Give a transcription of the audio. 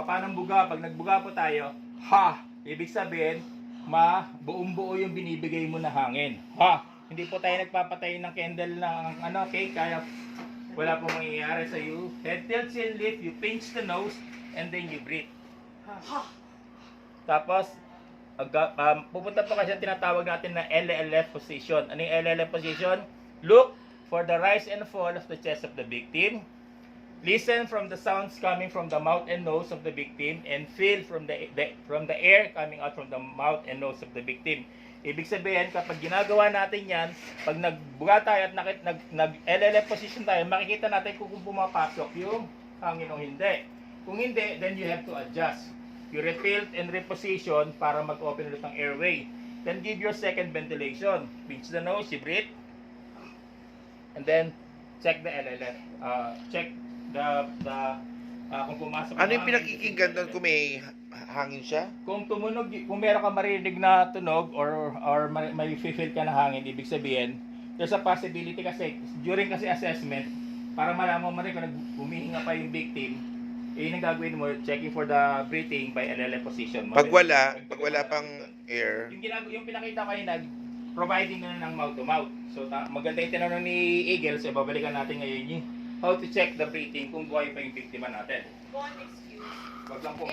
paano buga? Pag nagbuga po tayo, ha! Ibig sabihin, buong-buo yung binibigay mo na hangin. Ha! Hindi po tayo nagpapatay ng candle ng okay? Kaya wala pong mangyayari sa you. Head tilts and lift, you pinch the nose, and then you breathe. Ha! Tapos, pupunta pa kasi tinatawag natin na LLF position. Ano yung LLF position? Look for the rise and fall of the chest of the victim. Listen from the sounds coming from the mouth and nose of the victim and feel from the air coming out from the mouth and nose of the victim. Ibig sabihin, kapag ginagawa natin yan, pag nagbuga tayo at nag-LLF position tayo, makikita natin kung pumapasok yung hangin o hindi. Kung hindi, then you have to adjust. You retilt and reposition para mag-open ulit ang airway. Then give your second ventilation. Pinch the nose, you breathe. And then, check the LLF. Check kung pumasok. Ano yung pinakikinggan doon kung may hangin siya? Kung tumunog, kung meron ka marinig na tunog or may feel ka na hangin, ibig sabihin, there's a possibility kasi, during kasi assessment, para malaman mo rin kung humihinga pa yung victim, yung gagawin mo, checking for the breathing by LLF position. Pag wala pang air. Yung pinakita ko yung providing na ng mouth to mouth. So maganda yung tinanong ni Eagle, so babalikan natin ngayon yung how to check the breathing kung buhay pa yung biktima natin. One excuse. Wag lang po